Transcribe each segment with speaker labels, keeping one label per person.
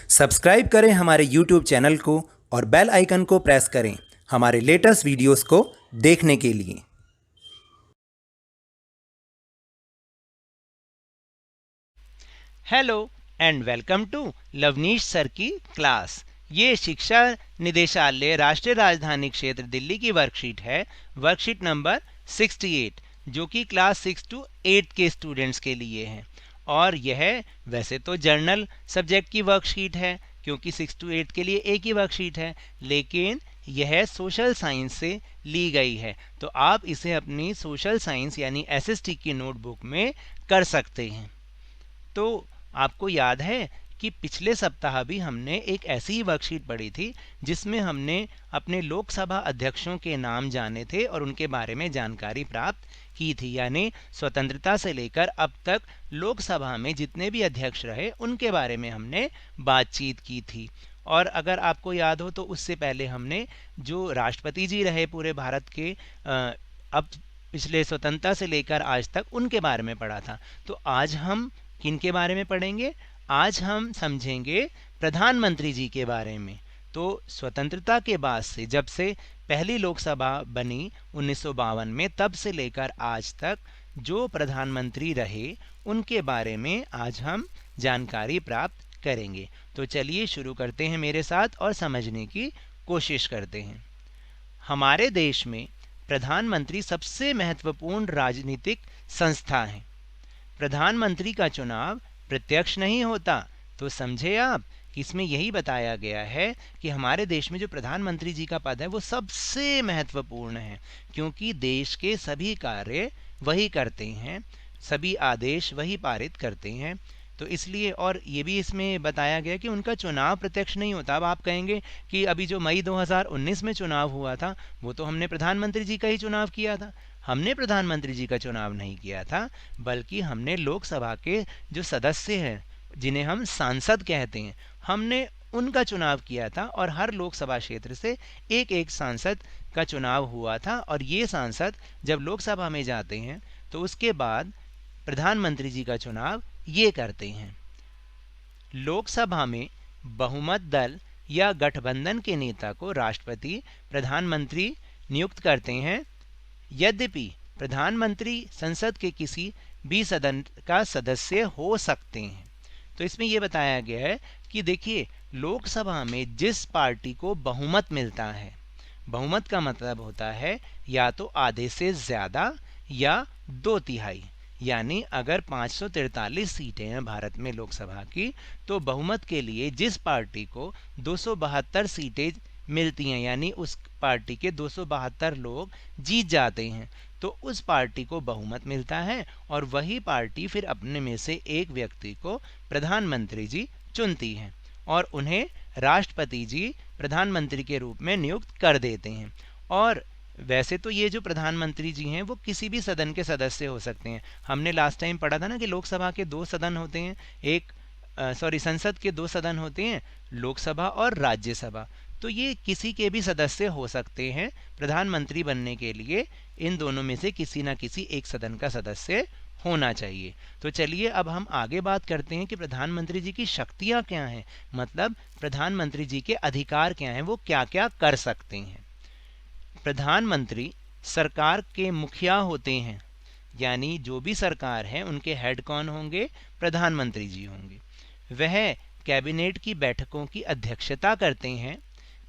Speaker 1: Subscribe करें हमारे YouTube channel को और बेल आइकन को प्रेस करें हमारे लेटेस्ट वीडियोस को देखने के लिए।
Speaker 2: Hello and welcome to Lavneesh sir की क्लास। ये शिक्षा निदेशालय राष्ट्रीय राजधानी क्षेत्र दिल्ली की वर्कशीट है, वर्कशीट नंबर 68, जो कि क्लास 6 to 8 के स्टूडेंट्स के लिए है। और यह वैसे तो जर्नल सब्जेक्ट की वर्कशीट है, क्योंकि 6 to 8 के लिए एक ही वर्कशीट है, लेकिन यह सोशल साइंस से ली गई है। तो आप इसे अपनी सोशल साइंस यानी एसएसटी की नोटबुक में कर सकते हैं। तो आपको याद है कि पिछले सप्ताह भी हमने एक ऐसी ही वर्कशीट पढ़ी थी जिसमें हमने अपने लोकसभा अध्यक्षों के नाम जाने थे और उनके बारे में जानकारी प्राप्त की थी। यानी स्वतंत्रता से लेकर अब तक लोकसभा में जितने भी अध्यक्ष रहे उनके बारे में हमने बातचीत की थी। और अगर आपको याद हो तो उससे पहले हमने जो राष्ट्रपति जी रहे पूरे भारत के अब पिछले स्वतंत्रता से लेकर आज तक उनके बारे में पढ़ा था। तो आज हम किनके बारे में पढ़ेंगे? आज हम समझेंगे प्रधानमंत्री जी के बारे में। तो स्वतंत्रता के बाद से जब से पहली लोकसभा बनी 1952 में, तब से लेकर आज तक जो प्रधानमंत्री रहे उनके बारे में आज हम जानकारी प्राप्त करेंगे। तो चलिए शुरू करते हैं मेरे साथ और समझने की कोशिश करते हैं। हमारे देश में प्रधानमंत्री सबसे महत्वपूर्ण राजनीतिक संस्था है। प्रधानमंत्री का चुनाव प्रत्यक्ष नहीं होता। तो समझे आप कि इसमें यही बताया गया है कि हमारे देश में जो प्रधानमंत्री जी का पद है वो सबसे महत्वपूर्ण है, क्योंकि देश के सभी कार्य वही करते हैं, सभी आदेश वही पारित करते हैं। तो इसलिए, और ये भी इसमें बताया गया कि उनका चुनाव प्रत्यक्ष नहीं होता। अब आप कहेंगे कि अभी जो मई 2019 में चुनाव हुआ था वो तो हमने प्रधानमंत्री जी का ही चुनाव किया था। हमने प्रधानमंत्री जी का चुनाव नहीं किया था, बल्कि हमने लोकसभा के जो सदस्य हैं जिन्हें हम सांसद कहते हैं, हमने उनका चुनाव किया था। और हर लोकसभा क्षेत्र से एक एक सांसद का चुनाव हुआ था। और ये सांसद जब लोकसभा में जाते हैं तो उसके बाद प्रधानमंत्री जी का चुनाव ये करते हैं। लोकसभा में बहुमत दल या गठबंधन के नेता को राष्ट्रपति प्रधानमंत्री नियुक्त करते हैं। यद्यपि प्रधानमंत्री संसद के किसी भी सदन का सदस्य हो सकते हैं। तो इसमें यह बताया गया है कि देखिए, लोकसभा में जिस पार्टी को बहुमत मिलता है, बहुमत का मतलब होता है या तो आधे से ज्यादा या 2/3। यानी अगर 543 सीटें हैं भारत में लोकसभा की, तो बहुमत के लिए जिस पार्टी को 272 सीटें मिलती हैं, यानी उस पार्टी के 272 लोग जीत जाते हैं, तो उस पार्टी को बहुमत मिलता है और वही पार्टी फिर अपने में से एक व्यक्ति को प्रधानमंत्री जी चुनती है और उन्हें राष्ट्रपति जी प्रधानमंत्री के रूप में नियुक्त कर देते हैं। और वैसे तो ये जो प्रधानमंत्री जी हैं वो किसी भी सदन के सदस्य हो सकते हैं। हमने लास्ट टाइम पढ़ा था ना कि लोकसभा के 2 सदन होते हैं, संसद के 2 सदन होते हैं, लोकसभा और राज्यसभा। तो ये किसी के भी सदस्य हो सकते हैं। प्रधानमंत्री बनने के लिए इन दोनों में से किसी ना किसी एक सदन का सदस्य होना चाहिए। तो चलिए अब हम आगे बात करते हैं कि प्रधानमंत्री जी की शक्तियां क्या हैं, मतलब प्रधानमंत्री जी के अधिकार क्या हैं, वो क्या क्या कर सकते हैं। प्रधानमंत्री सरकार के मुखिया होते हैं, यानी जो भी सरकार है उनके हेड कौन होंगे? प्रधानमंत्री जी होंगे। वह कैबिनेट की बैठकों की अध्यक्षता करते हैं,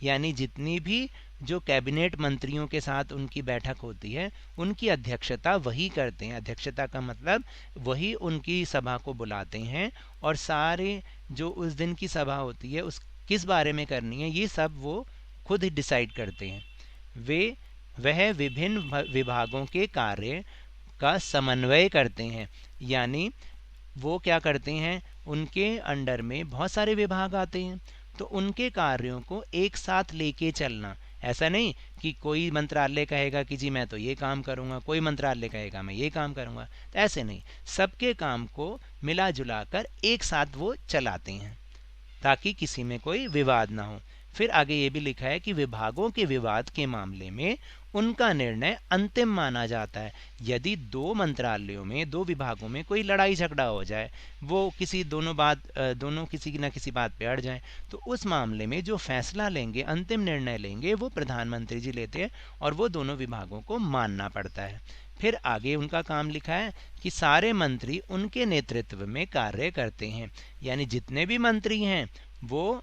Speaker 2: यानी जितनी भी जो कैबिनेट मंत्रियों के साथ उनकी बैठक होती है उनकी अध्यक्षता वही करते हैं। अध्यक्षता का मतलब वही उनकी सभा को बुलाते हैं और सारे जो उस दिन की सभा होती है उस किस बारे में करनी है ये सब वो खुद ही डिसाइड करते हैं। वह विभिन्न विभागों के कार्य का समन्वय करते हैं, यानी वो क्या करते हैं, उनके अंडर में बहुत सारे विभाग आते हैं, तो उनके कार्यों को एक साथ लेके चलना। ऐसा नहीं कि कोई मंत्रालय कहेगा कि जी मैं तो ये काम करूंगा, कोई मंत्रालय कहेगा मैं ये काम करूंगा, तो ऐसे नहीं, सबके काम को मिला जुला कर एक साथ वो चलाते हैं ताकि किसी में कोई विवाद ना हो। फिर आगे ये भी लिखा है कि विभागों के विवाद के मामले में उनका निर्णय अंतिम माना जाता है। यदि दो मंत्रालयों में, दो विभागों में कोई लड़ाई झगड़ा हो जाए, वो दोनों किसी न किसी बात पे अड़ जाएं, तो उस मामले में जो फैसला लेंगे, अंतिम निर्णय लेंगे, वो प्रधानमंत्री जी लेते हैं और वो दोनों विभागों को मानना पड़ता है। फिर आगे उनका काम लिखा है कि सारे मंत्री उनके नेतृत्व में कार्य करते हैं। यानी जितने भी मंत्री हैं वो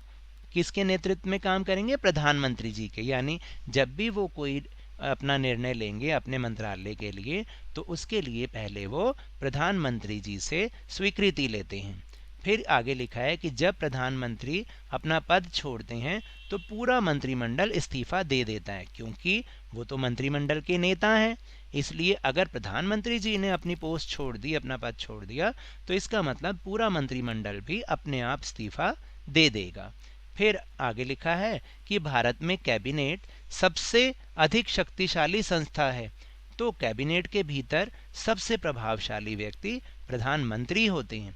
Speaker 2: किसके नेतृत्व में काम करेंगे? प्रधानमंत्री जी के। यानी जब भी वो कोई अपना निर्णय लेंगे अपने मंत्रालय के लिए, तो उसके लिए पहले वो प्रधानमंत्री जी से स्वीकृति लेते हैं। फिर आगे लिखा है कि जब प्रधानमंत्री अपना पद छोड़ते हैं तो पूरा मंत्रिमंडल इस्तीफा दे देता है, क्योंकि वो तो मंत्रिमंडल के नेता हैं। इसलिए अगर प्रधानमंत्री जी ने अपनी पोस्ट छोड़ दी, अपना पद छोड़ दिया, तो इसका मतलब पूरा मंत्रिमंडल भी अपने आप इस्तीफा दे देगा। फिर आगे लिखा है कि भारत में कैबिनेट सबसे अधिक शक्तिशाली संस्था है, तो कैबिनेट के भीतर सबसे प्रभावशाली व्यक्ति प्रधानमंत्री होते हैं।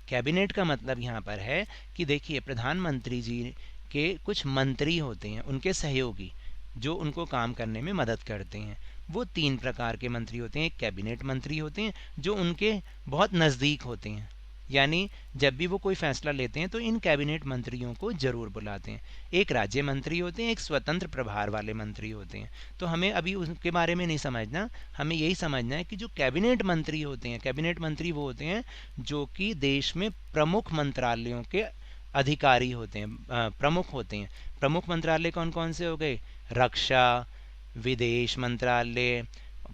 Speaker 2: कैबिनेट का मतलब यहाँ पर है कि देखिए, प्रधानमंत्री जी के कुछ मंत्री होते हैं, उनके सहयोगी, जो उनको काम करने में मदद करते हैं। वो 3 प्रकार के मंत्री होते हैं। एक कैबिनेट मंत्री होते हैं जो उनके बहुत नज़दीक होते हैं, यानी जब भी वो कोई फैसला लेते हैं तो इन कैबिनेट मंत्रियों को जरूर बुलाते हैं। एक राज्य मंत्री होते हैं, एक स्वतंत्र प्रभार वाले मंत्री होते हैं। तो हमें अभी उसके बारे में नहीं समझना, हमें यही समझना है कि जो कैबिनेट मंत्री होते हैं, कैबिनेट मंत्री वो होते हैं जो कि देश में प्रमुख मंत्रालयों के अधिकारी होते हैं, प्रमुख होते हैं। प्रमुख मंत्रालय कौन कौन से हो गए? रक्षा, विदेश मंत्रालय,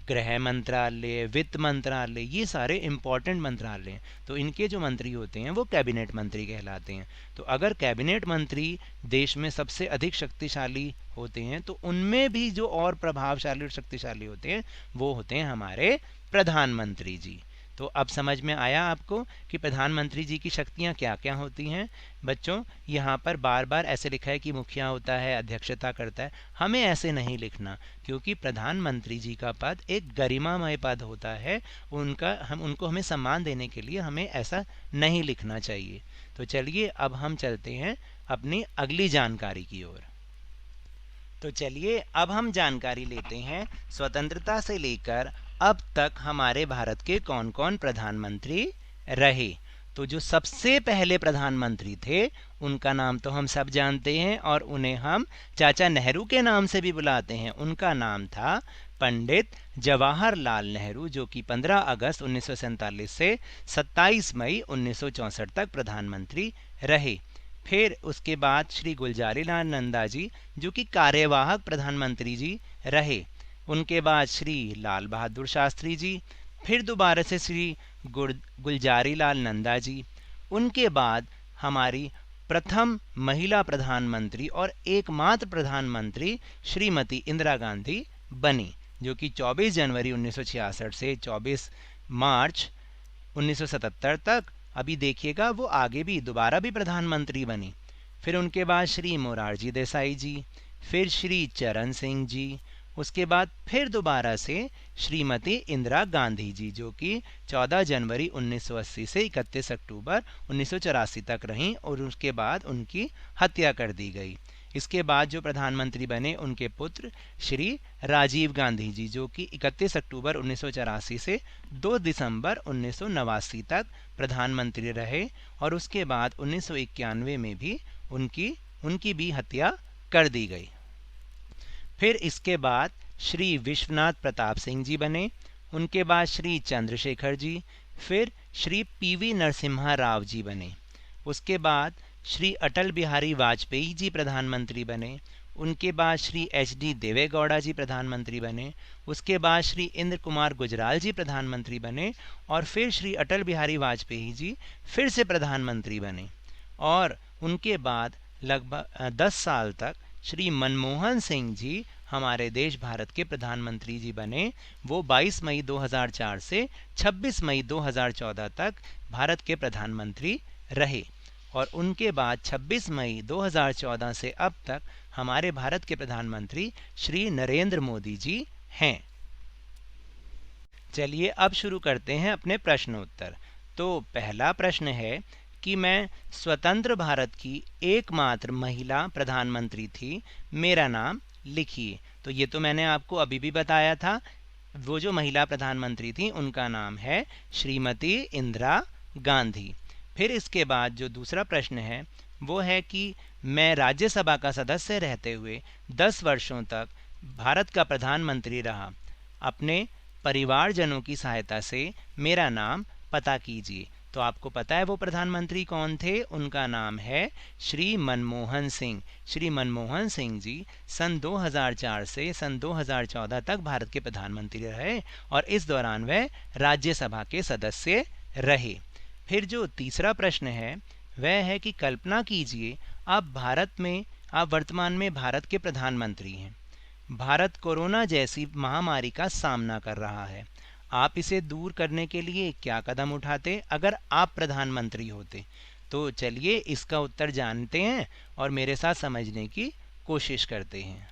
Speaker 2: गृह मंत्रालय, वित्त मंत्रालय, ये सारे इंपॉर्टेंट मंत्रालय हैं। तो इनके जो मंत्री होते हैं वो कैबिनेट मंत्री कहलाते हैं। तो अगर कैबिनेट मंत्री देश में सबसे अधिक शक्तिशाली होते हैं, तो उनमें भी जो और प्रभावशाली और शक्तिशाली होते हैं वो होते हैं हमारे प्रधानमंत्री जी। तो अब समझ में आया आपको कि प्रधानमंत्री जी की शक्तियां क्या क्या होती हैं। बच्चों, यहाँ पर बार बार ऐसे लिखा है कि मुखिया होता है, अध्यक्षता करता है। हमें ऐसे नहीं लिखना, क्योंकि प्रधानमंत्री जी का पद एक गरिमामय पद होता है। उनको हमें सम्मान देने के लिए हमें ऐसा नहीं लिखना चाहिए। तो चलिए अब हम चलते हैं अपनी अगली जानकारी की ओर। तो चलिए अब हम जानकारी लेते हैं स्वतंत्रता से लेकर अब तक हमारे भारत के कौन कौन प्रधानमंत्री रहे। तो जो सबसे पहले प्रधानमंत्री थे उनका नाम तो हम सब जानते हैं और उन्हें हम चाचा नेहरू के नाम से भी बुलाते हैं। उनका नाम था पंडित जवाहरलाल नेहरू, जो कि 15 अगस्त 1947 से 27 मई 1964 तक प्रधानमंत्री रहे। फिर उसके बाद श्री गुलजारीलाल नंदा जी, जो कि कार्यवाहक प्रधानमंत्री जी रहे। उनके बाद श्री लाल बहादुर शास्त्री जी, फिर दोबारा से श्री गुलजारीलाल नंदा जी। उनके बाद हमारी प्रथम महिला प्रधानमंत्री और एकमात्र प्रधानमंत्री श्रीमती इंदिरा गांधी बनी, जो कि 24 जनवरी 1966 से 24 मार्च 1977 तक, अभी देखिएगा वो आगे भी दोबारा भी प्रधानमंत्री बनी। फिर उनके बाद श्री मोरारजी देसाई जी, फिर श्री चरण सिंह जी, उसके बाद फिर दोबारा से श्रीमती इंदिरा गांधी जी, जो कि 14 जनवरी 1980 से 31 अक्टूबर 1984 तक रहीं और उसके बाद उनकी हत्या कर दी गई। इसके बाद जो प्रधानमंत्री बने उनके पुत्र श्री राजीव गांधी जी, जो कि 31 अक्टूबर 1984 से 2 दिसंबर 1989 तक प्रधानमंत्री रहे और उसके बाद 1991 में भी उनकी भी हत्या कर दी गई। फिर इसके बाद श्री विश्वनाथ प्रताप सिंह जी बने, उनके बाद श्री चंद्रशेखर जी, फिर श्री पीवी नरसिम्हा राव जी बने। उसके बाद श्री अटल बिहारी वाजपेयी जी प्रधानमंत्री बने, उनके बाद श्री एच.डी. देवेगौड़ा जी प्रधानमंत्री बने, उसके बाद श्री इंद्र कुमार गुजराल जी प्रधानमंत्री बने और फिर श्री अटल बिहारी वाजपेयी जी फिर से प्रधानमंत्री बने। और उनके बाद लगभग 10 साल तक श्री मनमोहन सिंह जी हमारे देश भारत के प्रधानमंत्री जी बने। वो 22 मई 2004 से 26 मई 2014 तक भारत के प्रधानमंत्री रहे और उनके बाद 26 मई 2014 से अब तक हमारे भारत के प्रधानमंत्री श्री नरेंद्र मोदी जी हैं। चलिए अब शुरू करते हैं अपने प्रश्नोत्तर। तो पहला प्रश्न है कि मैं स्वतंत्र भारत की एकमात्र महिला प्रधानमंत्री थी, मेरा नाम लिखिए। तो ये तो मैंने आपको अभी भी बताया था, वो जो महिला प्रधानमंत्री थी उनका नाम है श्रीमती इंदिरा गांधी। फिर इसके बाद जो दूसरा प्रश्न है वो है कि मैं राज्यसभा का सदस्य रहते हुए 10 वर्षों तक भारत का प्रधानमंत्री रहा, अपने परिवारजनों की सहायता से मेरा नाम पता कीजिए। तो आपको पता है वो प्रधानमंत्री कौन थे, उनका नाम है श्री मनमोहन सिंह। श्री मनमोहन सिंह जी सन 2004 से सन 2014 तक भारत के प्रधानमंत्री रहे और इस दौरान वह राज्यसभा के सदस्य रहे। फिर जो तीसरा प्रश्न है वह है कि कल्पना कीजिए आप वर्तमान में भारत के प्रधानमंत्री हैं। भारत कोरोना जैसी महामारी का सामना कर रहा है, आप इसे दूर करने के लिए क्या कदम उठाते अगर आप प्रधानमंत्री होते? तो चलिए इसका उत्तर जानते हैं और मेरे साथ समझने की कोशिश करते हैं।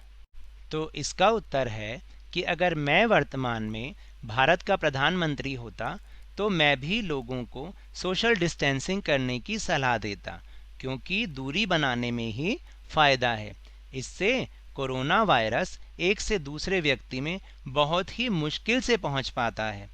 Speaker 2: तो इसका उत्तर है कि अगर मैं वर्तमान में भारत का प्रधानमंत्री होता तो मैं भी लोगों को सोशल डिस्टेंसिंग करने की सलाह देता, क्योंकि दूरी बनाने में ही फ़ायदा है। इससे कोरोना वायरस एक से दूसरे व्यक्ति में बहुत ही मुश्किल से पहुंच पाता है।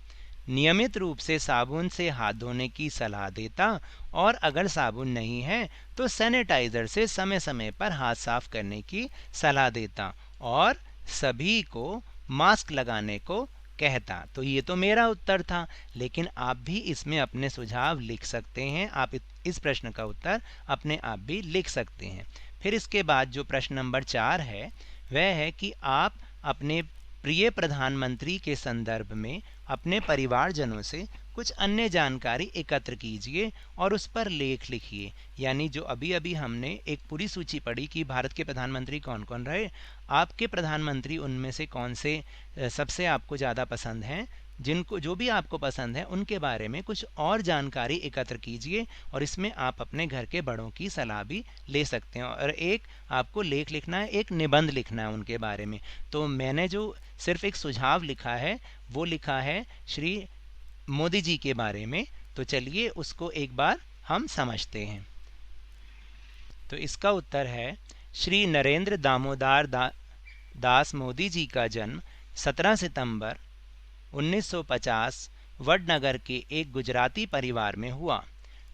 Speaker 2: नियमित रूप से साबुन से हाथ धोने की सलाह देता और अगर साबुन नहीं है तो सैनिटाइज़र से समय समय पर हाथ साफ करने की सलाह देता और सभी को मास्क लगाने को कहता। तो ये तो मेरा उत्तर था, लेकिन आप भी इसमें अपने सुझाव लिख सकते हैं। आप इस प्रश्न का उत्तर अपने आप भी लिख सकते हैं। फिर इसके बाद जो प्रश्न नंबर 4 है वह है कि आप अपने प्रिय प्रधानमंत्री के संदर्भ में अपने परिवारजनों से कुछ अन्य जानकारी एकत्र कीजिए और उस पर लेख लिखिए। यानी जो अभी अभी हमने एक पूरी सूची पढ़ी कि भारत के प्रधानमंत्री कौन कौन रहे, आपके प्रधानमंत्री उनमें से कौन से सबसे आपको ज़्यादा पसंद हैं, जिनको जो भी आपको पसंद है उनके बारे में कुछ और जानकारी एकत्र कीजिए और इसमें आप अपने घर के बड़ों की सलाह भी ले सकते हैं। और एक आपको लेख लिखना है, एक निबंध लिखना है उनके बारे में। तो मैंने जो सिर्फ एक सुझाव लिखा है वो लिखा है श्री मोदी जी के बारे में। तो चलिए उसको एक बार हम समझते हैं। तो इसका उत्तर है श्री नरेंद्र दामोदर दास मोदी जी का जन्म 17 सितंबर 1950 वडनगर के एक गुजराती परिवार में हुआ।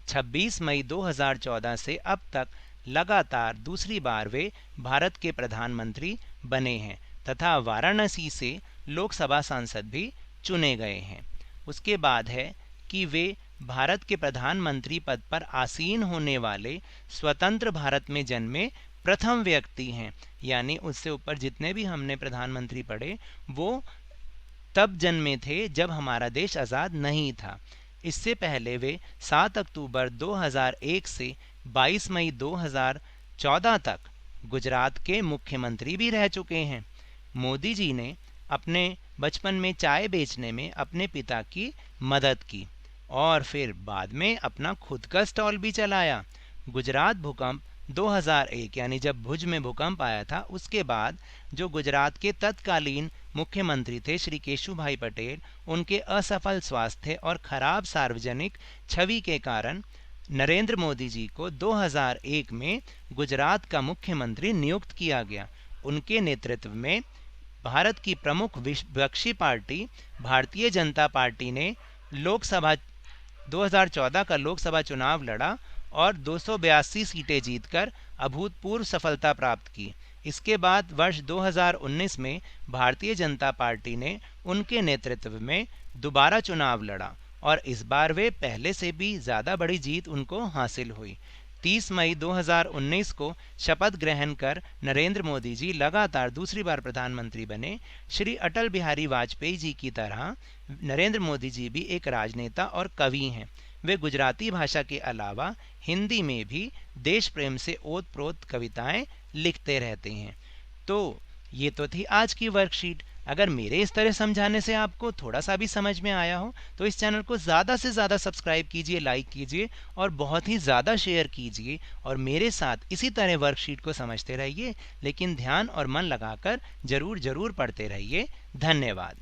Speaker 2: 26 मई 2014 से अब तक लगातार दूसरी बार वे भारत के प्रधानमंत्री बने हैं तथा वाराणसी से लोकसभा सांसद भी चुने गए हैं। उसके बाद है कि वे भारत के प्रधानमंत्री पद पर आसीन होने वाले स्वतंत्र भारत में जन्मे प्रथम व्यक्ति हैं। यानी उससे ऊपर जितने भी हमने प्रधानमंत्री पढ़े वो तब जन्मे थे जब हमारा देश आज़ाद नहीं था। इससे पहले वे 7 अक्टूबर 2001 से 22 मई 2014 तक गुजरात के मुख्यमंत्री भी रह चुके हैं। मोदी जी ने अपने बचपन में चाय बेचने में अपने पिता की मदद की और फिर बाद में अपना खुद का स्टॉल भी चलाया। गुजरात भूकंप 2001 यानी जब भुज में भूकंप आया था उसके बाद जो गुजरात के तत्कालीन मुख्यमंत्री थे श्री केशुभाई पटेल, उनके असफल स्वास्थ्य और खराब सार्वजनिक छवि के कारण नरेंद्र मोदी जी को 2001 में गुजरात का मुख्यमंत्री नियुक्त किया गया। उनके नेतृत्व में भारत की प्रमुख विपक्षी पार्टी भारतीय जनता पार्टी ने 2014 का लोकसभा चुनाव लड़ा और 282 सीटें जीतकर अभूतपूर्व सफलता प्राप्त की। इसके बाद वर्ष 2019 में भारतीय जनता पार्टी ने उनके नेतृत्व में दोबारा चुनाव लड़ा और इस बार वे पहले से भी ज़्यादा बड़ी जीत उनको हासिल हुई। 30 मई 2019 को शपथ ग्रहण कर नरेंद्र मोदी जी लगातार दूसरी बार प्रधानमंत्री बने। श्री अटल बिहारी वाजपेयी जी की तरह नरेंद्र मोदी जी भी एक राजनेता और कवि हैं। वे गुजराती भाषा के अलावा हिंदी में भी देश प्रेम से ओत-प्रोत कविताएं लिखते रहते हैं। तो ये तो थी आज की वर्कशीट। अगर मेरे इस तरह समझाने से आपको थोड़ा सा भी समझ में आया हो तो इस चैनल को ज़्यादा से ज़्यादा सब्सक्राइब कीजिए, लाइक कीजिए और बहुत ही ज़्यादा शेयर कीजिए और मेरे साथ इसी तरह वर्कशीट को समझते रहिए, लेकिन ध्यान और मन लगाकर ज़रूर पढ़ते रहिए। धन्यवाद।